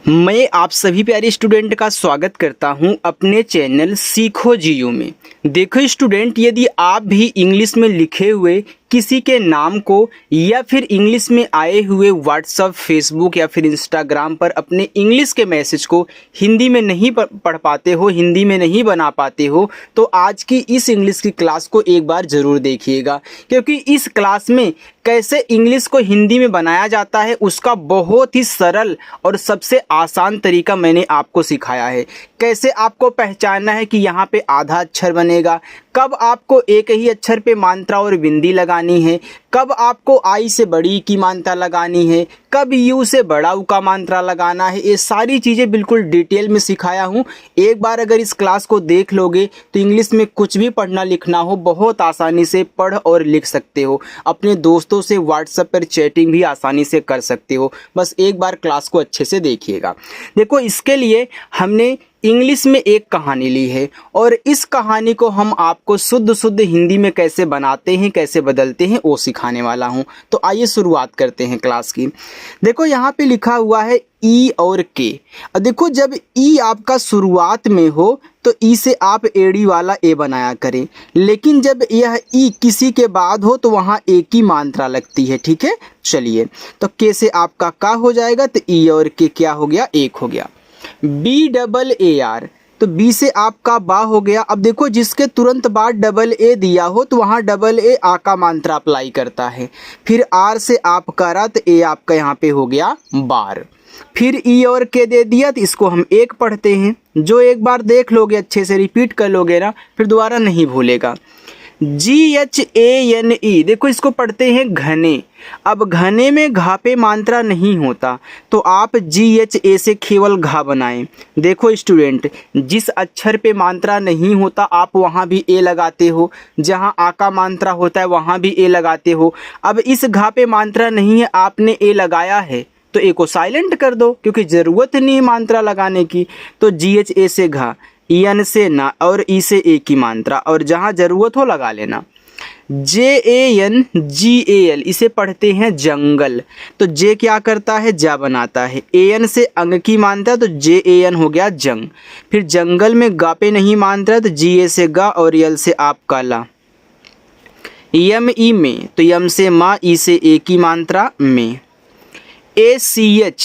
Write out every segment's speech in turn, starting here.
मैं आप सभी प्यारे स्टूडेंट का स्वागत करता हूं अपने चैनल सीखो जीयू में। देखो स्टूडेंट, यदि आप भी इंग्लिश में लिखे हुए किसी के नाम को या फिर इंग्लिश में आए हुए व्हाट्सएप, फेसबुक या फिर इंस्टाग्राम पर अपने इंग्लिश के मैसेज को हिंदी में नहीं पढ़ पाते हो, हिंदी में नहीं बना पाते हो, तो आज की इस इंग्लिश की क्लास को एक बार ज़रूर देखिएगा, क्योंकि इस क्लास में कैसे इंग्लिश को हिंदी में बनाया जाता है उसका बहुत ही सरल और सबसे आसान तरीका मैंने आपको सिखाया है। कैसे आपको पहचानना है कि यहाँ पे आधा अक्षर बनेगा, कब आपको एक ही अक्षर पे मात्रा और बिंदी लगानी है, कब आपको आई से बड़ी की मात्रा लगानी है, कब यू से बड़ा ऊ का मात्रा लगाना है, ये सारी चीज़ें बिल्कुल डिटेल में सिखाया हूँ। एक बार अगर इस क्लास को देख लोगे तो इंग्लिश में कुछ भी पढ़ना लिखना हो बहुत आसानी से पढ़ और लिख सकते हो। अपने दोस्तों से व्हाट्सएप पर चैटिंग भी आसानी से कर सकते हो। बस एक बार क्लास को अच्छे से देखिएगा। देखो, इसके लिए हमने इंग्लिश में एक कहानी ली है और इस कहानी को हम आपको शुद्ध हिंदी में कैसे बनाते हैं, कैसे बदलते हैं, वो सिखाने वाला हूं। तो आइए शुरुआत करते हैं क्लास की। देखो, यहाँ पे लिखा हुआ है ई और के। देखो, जब ई आपका शुरुआत में हो तो ई से आप एड़ी वाला ए बनाया करें, लेकिन जब यह ई किसी के बाद हो तो वहाँ ए की मात्रा लगती है। ठीक है, चलिए, तो के से आपका का हो जाएगा, तो ई और के क्या हो गया, एक हो गया। बी डबल ए आर, तो बी से आपका बा हो गया। अब देखो, जिसके तुरंत बाद डबल ए दिया हो तो वहाँ डबल ए आ का मात्रा अप्लाई करता है। फिर आर से आप करा तो ए आपका यहाँ पे हो गया बार। फिर ई और के दे दिया तो इसको हम एक पढ़ते हैं। जो एक बार देख लोगे, अच्छे से रिपीट कर लोगे ना, फिर दोबारा नहीं भूलेगा। GHANE, देखो इसको पढ़ते हैं घने। अब घने में घा पे मात्रा नहीं होता तो आप GHA से केवल घा बनाएं। देखो स्टूडेंट, जिस अक्षर पे मात्रा नहीं होता आप वहाँ भी ए लगाते हो, जहाँ आ का मात्रा होता है वहाँ भी ए लगाते हो। अब इस घा पे मात्रा नहीं है, आपने ए लगाया है तो ए को साइलेंट कर दो, क्योंकि ज़रूरत नहीं है मात्रा लगाने की। तो GHA से घा, एन से ना और ई से ए की मात्रा, और जहाँ ज़रूरत हो लगा लेना। JANGAL, इसे पढ़ते हैं जंगल। तो जे क्या करता है, जा बनाता है। AN से अंग की मात्रा, तो JAN हो गया जंग। फिर जंगल में गा पे नहीं मात्रा, तो GA से गा और यल से आप का ला। ME में, तो यम से माँ, ई से ए की मात्रा में। ACHANAK,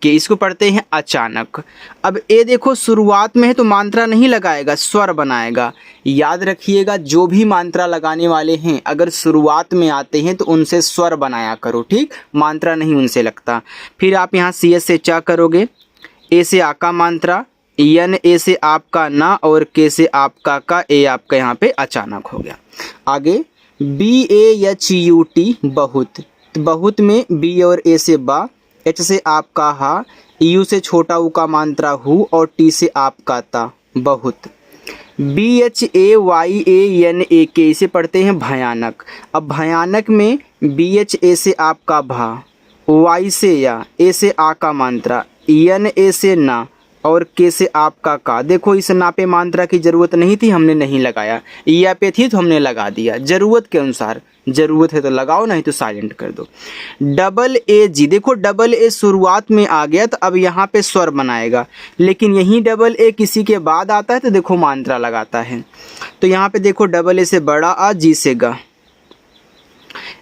इसको पढ़ते हैं अचानक। अब ए देखो शुरुआत में है तो मात्रा नहीं लगाएगा, स्वर बनाएगा। याद रखिएगा, जो भी मात्रा लगाने वाले हैं अगर शुरुआत में आते हैं तो उनसे स्वर बनाया करो, ठीक, मात्रा नहीं उनसे लगता। फिर आप यहाँ CS से चा करोगे, ए से आ का मात्रा, NA से आपका ना और के से आपका का, ए आपका यहाँ पे अचानक हो गया। आगे BAHUT, बहुत। बहुत में बी और ए से बा, एच से आपका हा, यू से छोटा ऊ का मात्रा हु और टी से आपका ता, बहुत। BHAYANAK, इसे पढ़ते हैं भयानक। अब भयानक में BHA से आपका भा, वाई से या, ए से आ का मात्रा, NA से ना और के से आपका का। देखो, इस ना पे मात्रा की ज़रूरत नहीं थी, हमने नहीं लगाया। या पे थी तो हमने लगा दिया, ज़रूरत के अनुसार। ज़रूरत है तो लगाओ, नहीं तो साइलेंट कर दो। AG, देखो डबल ए शुरुआत में आ गया तो अब यहाँ पे स्वर बनाएगा, लेकिन यहीं डबल ए किसी के बाद आता है तो देखो मात्रा लगाता है। तो यहाँ पे देखो डबल ए से बड़ा आ, जी से गा।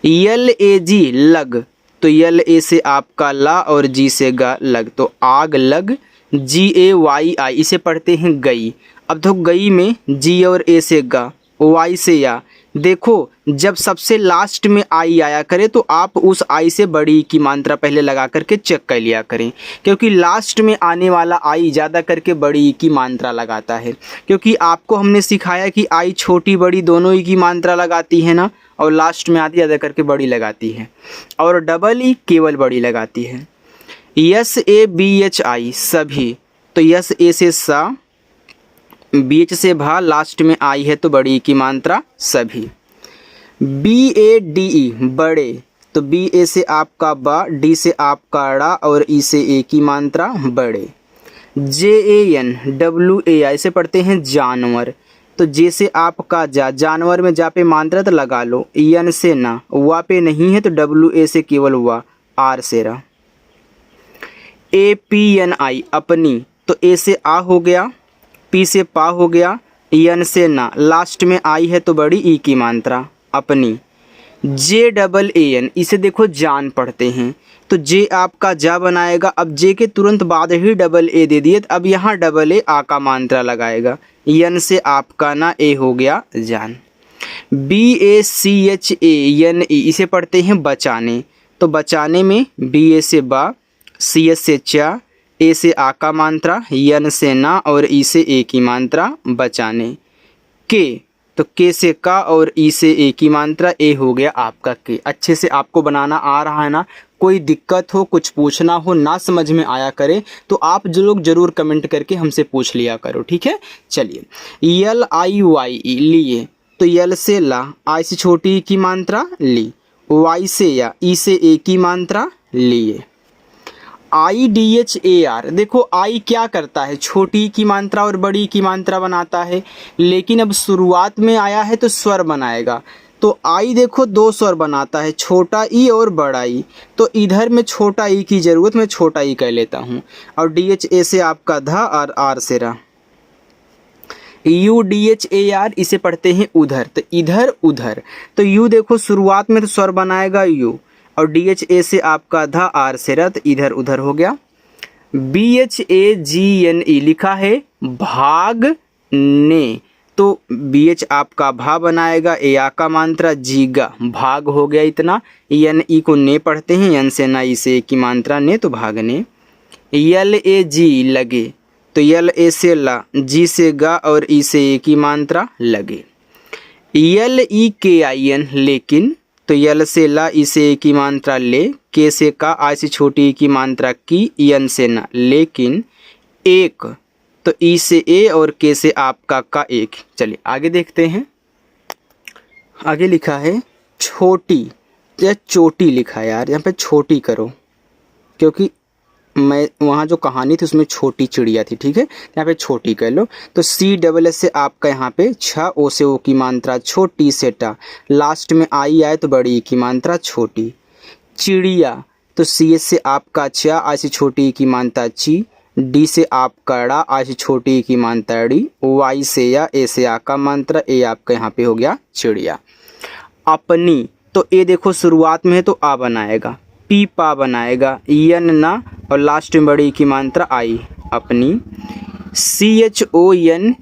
LAG, लग, तो LA से आपका ला और जी से गा, लग, तो आग लग। GAYI, इसे पढ़ते हैं गई। अब तो गई में जी और ए से गा, वाई से या। देखो, जब सबसे लास्ट में आई आया करे तो आप उस आई से बड़ी की मात्रा पहले लगा करके चेक कर लिया करें, क्योंकि लास्ट में आने वाला आई ज़्यादा करके बड़ी की मात्रा लगाता है। क्योंकि आपको हमने सिखाया कि आई छोटी बड़ी दोनों ही की मात्रा लगाती है ना, और लास्ट में आती ज़्यादा करके बड़ी लगाती है, और डबल ई केवल बड़ी लगाती है। SABHI, सभी, तो SA से सा, BH से भा, लास्ट में आई है तो बड़ी की मात्रा सभी। BADE, बड़े, तो BA से आपका बा, D से आपका ड़ा और E से ए की मात्रा बड़े। JANWAI, इसे पढ़ते हैं जानवर। तो जे से आपका जा, जानवर में जा पे मात्रा तो लगा लो। EN से ना, वा पे नहीं है तो WA से केवल वा, आर से रा। APNI अपनी, तो ए से आ हो गया, पी से पा हो गया, यन से ना, लास्ट में आई है तो बड़ी ई की मात्रा अपनी। JAAN इसे देखो जान पढ़ते हैं, तो जे आपका जा बनाएगा। अब जे के तुरंत बाद ही डबल ए दे दिए, अब यहाँ डबल ए आ का मात्रा लगाएगा। यन से आपका ना ए हो गया जान। BACHANE इसे पढ़ते हैं बचाने, तो बचाने में BA से बा, CS से चा, ए से आ का मात्रा, यन से ना और ई से ए की मात्रा बचाने। के, तो के से का और ई से ए की मात्रा, ए हो गया आपका के। अच्छे से आपको बनाना आ रहा है ना? कोई दिक्कत हो, कुछ पूछना हो, ना समझ में आया करे तो आप जो लोग जरूर कमेंट करके हमसे पूछ लिया करो, ठीक है। चलिए LIYE लिए, तो यल से ला, आई से छोटी की मात्रा ली, वाई से या, ई से ए की मात्रा लिए। IDHAR देखो आई क्या करता है, छोटी की मात्रा और बड़ी की मात्रा बनाता है, लेकिन अब शुरुआत में आया है तो स्वर बनाएगा। तो आई देखो दो स्वर बनाता है, छोटा ई और बड़ा ई, तो इधर में छोटा ई की जरूरत, मैं छोटा ई कह लेता हूँ। और DHA से आपका धा और आर से रा। UDHAR इसे पढ़ते हैं उधर, तो इधर उधर, तो यू देखो शुरुआत में तो स्वर बनाएगा यू, और DHA से आपका धा आर से रा, तो इधर उधर हो गया। BHAGNE लिखा है भाग ने, तो BH आपका भा बनाएगा, ए आ का मात्रा, जीगा भाग हो गया इतना। NE को ने पढ़ते हैं, यन से ना ई से की मात्रा ने, तो भागने। LAG लगे, तो LA से ला, जी से गा और ई से ए की मात्रा लगे। LEKIN लेकिन, तो यल से ला, ई से ए की मात्रा ले, के से का, आई से छोटी ई की मात्रा की, यन से ना लेकिन। एक, तो ई से ए और के से आपका का एक। चलिए आगे देखते हैं। आगे लिखा है छोटी, या चोटी लिखा है यार, यहाँ पे छोटी करो क्योंकि मैं वहाँ जो कहानी थी उसमें छोटी चिड़िया थी, ठीक है, यहाँ पे छोटी कह लो। तो CSS से आपका यहाँ पे छ, ओ से ओ की मात्रा छोटी से टा, लास्ट में आई आए तो बड़ी की मात्रा छोटी। चिड़िया, तो CS से आपका चा, आई से छोटी की मात्रा ची, डी से आपका ड़ा, आई से छोटी की मात्रा डी, वाई से या, ए से आ का मात्रा, ए आपका यहाँ पे हो गया चिड़िया। अपनी, तो ए देखो शुरुआत में है तो आ बनाएगा, पी पा बनाएगा, यन ना और लास्ट में बड़ी की मात्रा आई अपनी। CHONC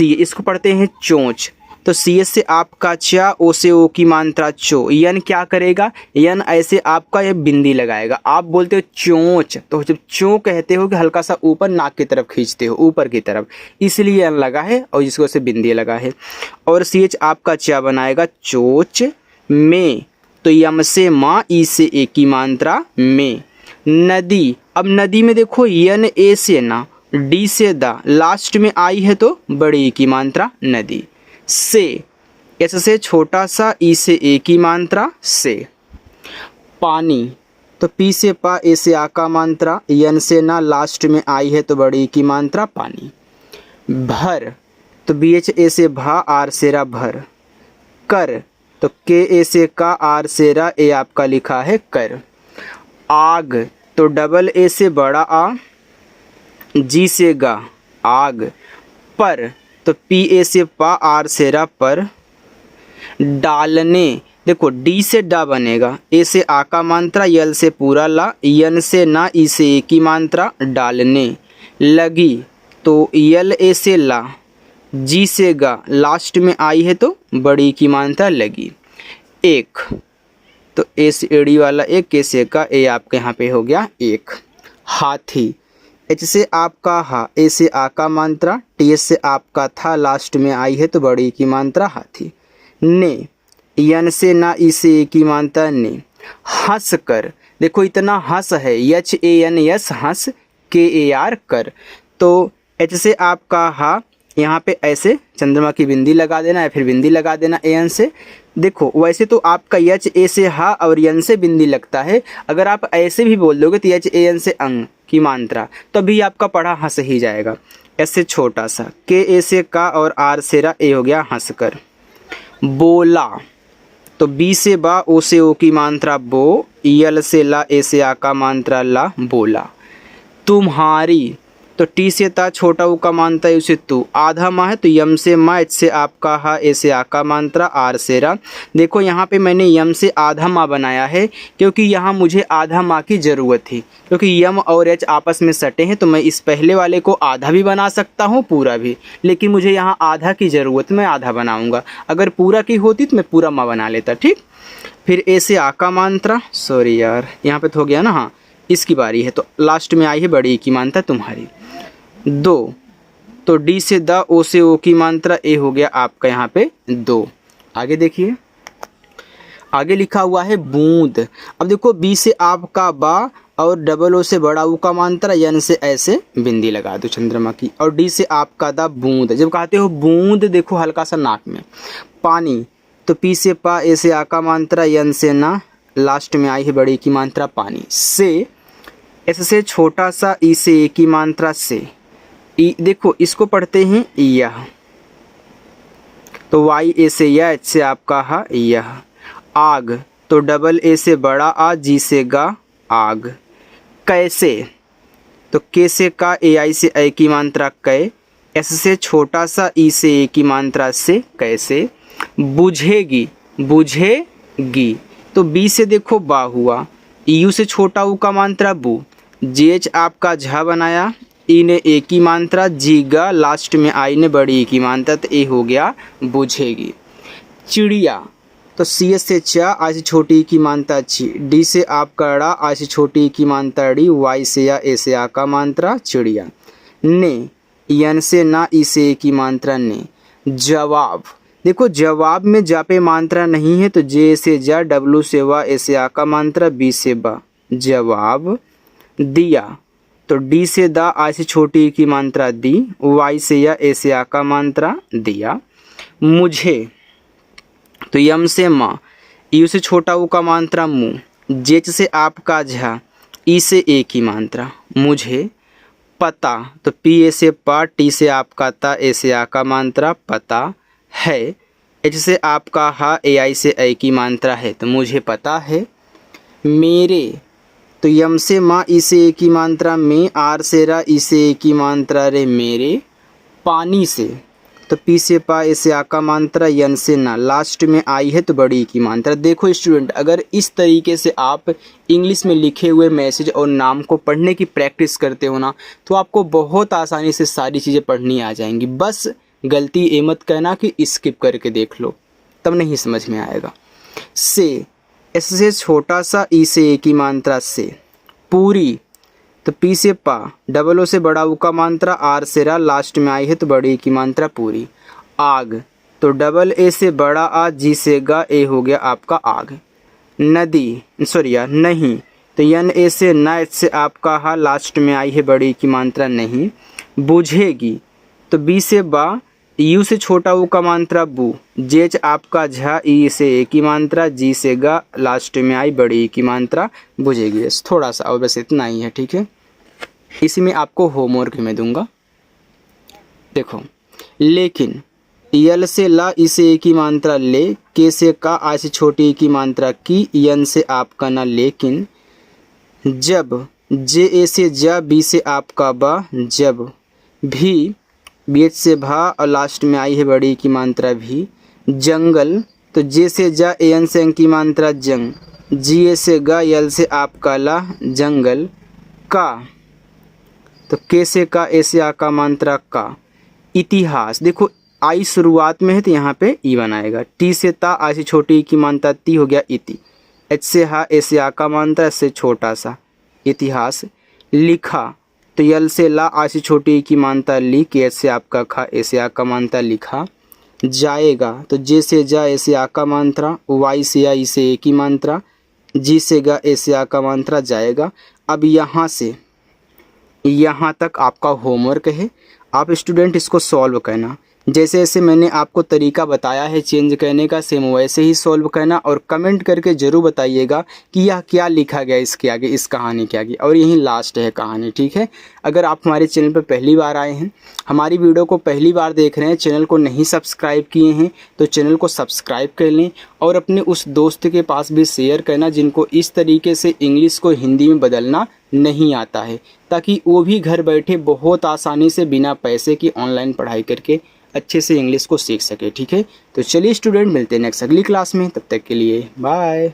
इसको पढ़ते हैं चोंच, तो CS से आपका चा, ओ से ओ की मात्रा चो, यन क्या करेगा, यन ऐसे आपका ये बिंदी लगाएगा। आप बोलते हो चोंच, तो जब चो कहते हो कि हल्का सा ऊपर नाक की तरफ खींचते हो, ऊपर की तरफ, इसलिए यन लगा है और जिसको से बिंदी लगा है। और CH आपका चा बनाएगा चोच में, तो यम से माँ, ई से ए की मात्रा में। नदी, अब नदी में देखो यन ए से ना, डी से दा, लास्ट में आई है तो बड़ी की मात्रा नदी। से, एस से छोटा सा, ई से ए की मात्रा से। पानी, तो पी से पा, ए से आ का मात्रा, यन से ना, लास्ट में आई है तो बड़ी की मात्रा पानी। भर, तो BHA से भा, आर से रा भर। कर, तो KA से का, आर से रा, ए आपका लिखा है कर। आग, तो डबल ए से बड़ा आ, जी से गा आग। पर, तो PA से पा, आर से रा पर। डालने, देखो डी से डा बनेगा, ए से आ का मात्रा, यल से पूरा ला, यन से ना, ई से ए की मात्रा डालने। लगी, तो LA से ला, जी से गा, लास्ट में आई है तो बड़ी की मात्रा लगी। एक, तो ए से एड़ी वाला एक, के से का, ए आपके यहाँ पे हो गया एक। हाथी, H से आपका हा, ए से आ का मात्रा, TS से आपका था, लास्ट में आई है तो बड़ी की मात्रा हाथी। ने, यन से ना, ई से ए की मात्रा ने। हंस कर, देखो इतना हंस है, HANS हंस, KAR कर, तो H से आपका हा, यहाँ पे ऐसे चंद्रमा की बिंदी लगा देना या फिर बिंदी लगा देना AN से। देखो वैसे तो आपका HA से हा और यन से बिंदी लगता है, अगर आप ऐसे भी बोल दोगे तो HAN से अंग की मात्रा, तभी आपका पढ़ा हंस ही जाएगा। ऐसे छोटा सा, KA से का और R से रा, ए हो गया हंस कर। बोला, तो B से बा, ओ से ओ की मात्रा बो, यल से ला, ए से आ का मात्रा ला, बोला। तुम्हारी, तो टी से ता छोटा ऊ का मानता है उसे तू, आधा माँ है तो यम से माँ, एच से आपका हा, ए से आ का मात्रा, आर से रा। देखो यहाँ पे मैंने यम से आधा माँ बनाया है क्योंकि यहाँ मुझे आधा माँ की ज़रूरत थी, क्योंकि यम और एच आपस में सटे हैं तो मैं इस पहले वाले को आधा भी बना सकता हूँ पूरा भी, लेकिन मुझे यहाँ आधा की ज़रूरत, मैं आधा बनाऊँगा। अगर पूरा की होती तो मैं पूरा माँ बना लेता, ठीक। फिर ए से आ का मात्रा, सॉरी यार यहाँ पे तो हो गया ना, हाँ इसकी बारी है, तो लास्ट में आई है बड़ी की मात्रा तुम्हारी। दो, तो डी से द, ओ से ओ की मात्रा, ए हो गया आपका यहाँ पे दो। आगे देखिए, आगे लिखा हुआ है बूंद। अब देखो बी से आपका बा और डबल ओ से बड़ा ऊ का मात्रा, यन से ऐसे बिंदी लगा दो चंद्रमा की, और डी से आपका द बूंद। जब कहते हो बूंद देखो हल्का सा नाक में। पानी, तो पी से पा, ए से आ का मात्रा, यन से ना, लास्ट में आई है बड़ी की मात्रा पानी। से, एस से छोटा सा, ई से ए की मात्रा से, ई देखो इसको पढ़ते हैं यह, तो वाई ए से या, एच से आपका हा यह। आग, तो डबल ए से बड़ा आ, जी से गा आग। कैसे, तो के से का, ए आई से ए की मात्रा कै, एस से छोटा सा, ई से ए की मात्रा से कैसे। बुझेगी, बुझेगी, तो बी से देखो बा हुआ, यू से छोटा ऊ का मात्रा बू, जी एच आपका झा बनाया, ई ने ए की मात्रा, जी गा लास्ट में आई ने बड़ी ए की मात्रा, तो ए हो गया बुझेगी। चिड़िया, तो सी एस से चा, आई से छोटी की मात्रा ची, डी से आपका ड़ा, आई से छोटी की मात्रा डी, वाई से या, ए से आ का मात्रा चिड़िया। ने, यन से ना, ई से ए की मात्रा ने। जवाब, देखो जवाब में जा पे मात्रा नहीं है तो जे से जा, डब्लू से वा, ए से आ का मात्रा, बी से बा। जवाब दिया, तो डी से दा, आई से छोटी की मात्रा दी, वाई से या, ए से आ का मात्रा दिया। मुझे, तो यम से माँ, यू से छोटा ऊ का मात्रा मुँह, जेच से आपका झा, ई से ए की मात्रा मुझे। पता, तो पी ए से पा, टी से आपका ता, ए से आ का मात्रा पता है। एच से आपका हा, ए आई से ए की मात्रा है तो मुझे पता है। मेरे, तो यम से माँ, ई से ए की मात्रा में, आर से रा, ई से ए की मात्रा रे मेरे। पानी से, तो पी से पा, ए से आ का मात्रा, यन से ना, लास्ट में आई है तो बड़ी की मात्रा। देखो स्टूडेंट, अगर इस तरीके से आप इंग्लिश में लिखे हुए मैसेज और नाम को पढ़ने की प्रैक्टिस करते हो ना, तो आपको बहुत आसानी से सारी चीज़ें पढ़नी आ जाएंगी। बस गलती ये मत कहना कि स्किप करके देख लो, तब नहीं समझ में आएगा। से, एस से छोटा सा, ई से ए की मात्रा से। पूरी, तो पी से पा, डबल ओ से बड़ा ऊ का मात्रा, आर से रा, लास्ट में आई है तो बड़ी की मात्रा पूरी। आग, तो डबल ए से बड़ा आ, जी से गा, ए हो गया आपका आग। नदी, सॉरी यार नहीं, तो यन ए से ना, एच से आपका हा, लास्ट में आई है बड़ी की मात्रा नहीं। बुझेगी, तो बी से बा, यू से छोटा ऊ का मात्रा बू, जेच आपका झा, ई से ए की मात्रा, जी से गा, लास्ट में आई बड़ी की मात्रा बुझेगी। थोड़ा सा और बस इतना ही है, ठीक है। इसी में आपको होमवर्क मैं दूंगा। देखो, लेकिन, यल से ला, ई से ए की मात्रा ले, के से का, आ से छोटी की मात्रा की, यन से आपका ना लेकिन। जब, जे ए से जा, बी से आपका बा, जब। भी, बी एच से भा और लास्ट में आई है बड़ी की मात्रा भी। जंगल, तो जे से जा, ए एन से की मात्रा जंग, जी ए से गा, यल से आपका ला, जंगल। का, तो के से का, ए से आ का मात्रा का। इतिहास, देखो आई शुरुआत में है तो यहाँ पे ई बनाएगा। टी से ता, आई से छोटी की मात्रा ती हो गया इति। एच से हा, ए से आ का मात्रा, एस से छोटा सा इतिहास। लिखा, तो यल से ला, आ से छोटी की मात्रा ली, के एच से आपका खा, ए से आ का मात्रा लिखा। जाएगा, तो जे से जा, ए से आ का मात्रा, वाई से या, ई से ए की मात्रा, जी से गा, ए से आ का मात्रा जाएगा। अब यहाँ से यहाँ तक आपका होमवर्क है, आप स्टूडेंट इसको सॉल्व करना। जैसे जैसे मैंने आपको तरीका बताया है चेंज करने का, सेम वैसे ही सॉल्व करना और कमेंट करके ज़रूर बताइएगा कि यह क्या लिखा गया इसके आगे, इस कहानी के आगे। और यही लास्ट है कहानी, ठीक है। अगर आप हमारे चैनल पर पहली बार आए हैं, हमारी वीडियो को पहली बार देख रहे हैं, चैनल को नहीं सब्सक्राइब किए हैं तो चैनल को सब्सक्राइब कर लें और अपने उस दोस्त के पास भी शेयर करना जिनको इस तरीके से इंग्लिश को हिंदी में बदलना नहीं आता है, ताकि वो भी घर बैठे बहुत आसानी से बिना पैसे की ऑनलाइन पढ़ाई करके अच्छे से इंग्लिश को सीख सके, ठीक है। तो चलिए स्टूडेंट, मिलते हैं नेक्स्ट अगली क्लास में, तब तक के लिए बाय।